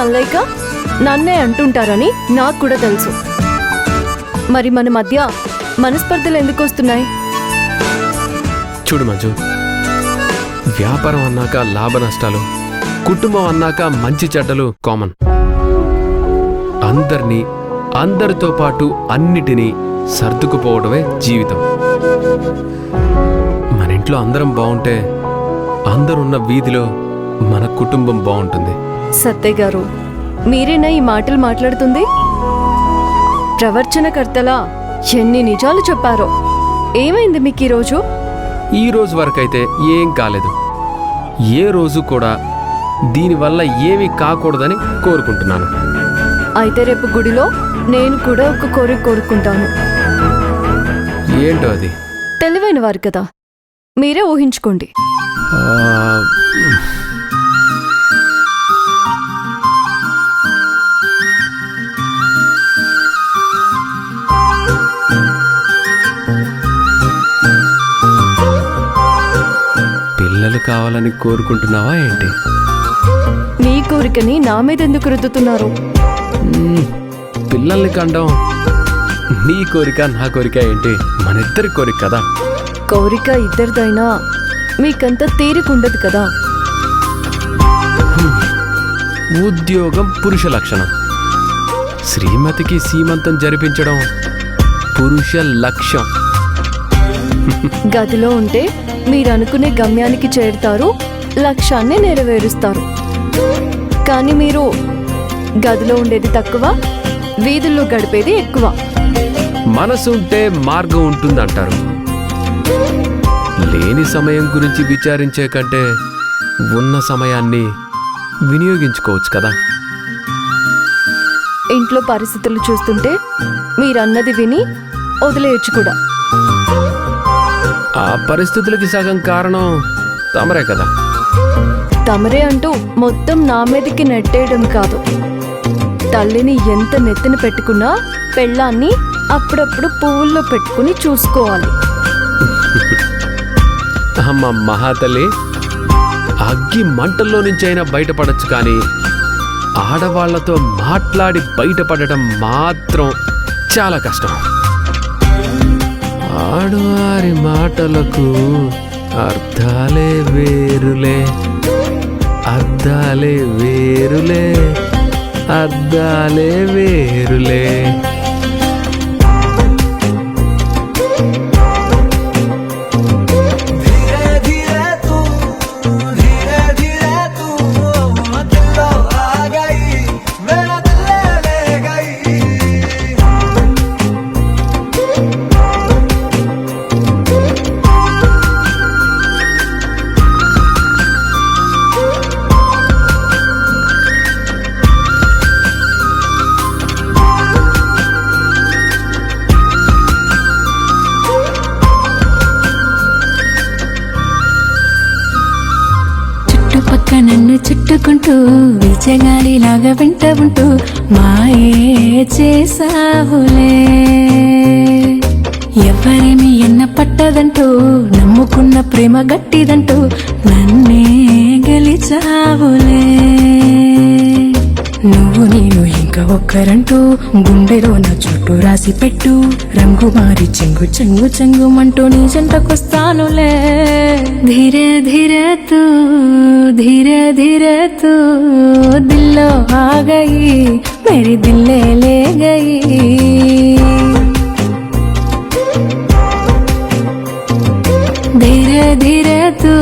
అనలేక నన్నే అంటుంటారని నాకు కూడా తెలుసు. మరి మన మధ్య మనస్పర్ధలు ఎందుకు వస్తున్నాయి? చూడు మంజు, వ్యాపారం అన్నాక లాభ నష్టాలు, కుటుంబం అన్నాక మంచి చెడ్డలు కామన్. అందరితో పాటు అన్నిటినీ సర్దుకుపోవడమే జీవితం. మన ఇంట్లో అందరం బాగుంటే అందరున్న వీధిలో మన కుటుంబం బాగుంటుంది. సత్య గారు, మీరేనా ఈ మాటలు మాట్లాడుతుంది? ప్రవర్చనకర్తలా ఎన్ని నిజాలు చెప్పారో. ఏమైంది మీకు ఈరోజు? ఈ రోజు వరకైతే ఏం కాలేదు. ఏ రోజు కూడా దీనివల్ల ఏమీ కాకూడదని కోరుకుంటున్నాను. అయితే రేపు గుడిలో నేను కూడా ఒక కోరిక కోరుకుంటాను. ఏంటో అది? తెలివైన వారు కదా, మీరే ఊహించుకోండి. పిల్లలు కావాలని కోరుకుంటున్నావా ఏంటి? మీ కోరికని నా మీద ఎందుకు రుద్దుతున్నారు? పిల్లల్ని కండం నీ కోరిక నా కోరిక ఏంటి? మన ఇద్దరి కోరిక కదా. కోరిక ఇద్దరిదైనా మీకంత తీరికుండదు కదా. ఉద్యోగం పురుష లక్షణం, శ్రీమతికి సీమంతం జరిపించడం పురుష లక్ష్యం. గదిలో ఉంటే మీరనుకునే గమ్యానికి చేరుతారు, లక్ష్యాన్ని నెరవేరుస్తారు. కానీ మీరు గదిలో ఉండేది తక్కువ, వీధుల్లో గడిపేది ఎక్కువ. మనసు ఉంటే మార్గం ఉంటుందంటారు. లేని సమయం గురించి విచారించే కంటే ఉన్న సమయాన్ని వినియోగించుకోవచ్చు కదా. ఇంట్లో పరిస్థితులు చూస్తుంటే మీరన్నది విని వదిలేయచ్చు కూడా. ఆ పరిస్థితులకి సగం కారణం తమరే కదా. తమరే అంటూ మొత్తం నా మీదకి నెట్టేయడం కాదు. తల్లిని ఎంత నెత్తిన పెట్టుకున్నా పెళ్ళాన్ని అప్పుడప్పుడు పువ్వుల్లో పెట్టుకుని చూసుకోవాలి. అమ్మ మహాతల్లి, అగ్గి మంటల్లో నుంచైనా బయటపడచ్చు, కానీ ఆడవాళ్లతో మాట్లాడి బయటపడటం మాత్రం చాలా కష్టం. ఆడవారి మాటలకు అర్థాలే వేరులే, అద్దాలే వేరులే, అద్దాలే వేరులే. నన్ను చుట్టుకుంటూ విజగాలిలాగా వెంట ఉంటూ మాయే చేసావులే. ఎవరేమి ఎన్న పట్టదంటూ నమ్ముకున్న ప్రేమ గట్టిదంటూ నన్నే గెలిచావులే. నువ్వు నేను ఇంకా ఒక్కరంటూ గుండెలో నా చుట్టూ రాసి పెట్టు, రంగు మారి చెంగు చెంగు చెంగుమంటూ నీ జంటకొస్తానులే. ధీరే ధీరే తూ धीरे धीरे तू दिलो आ गई, मेरी दिल ले गई. धीरे धीरे तू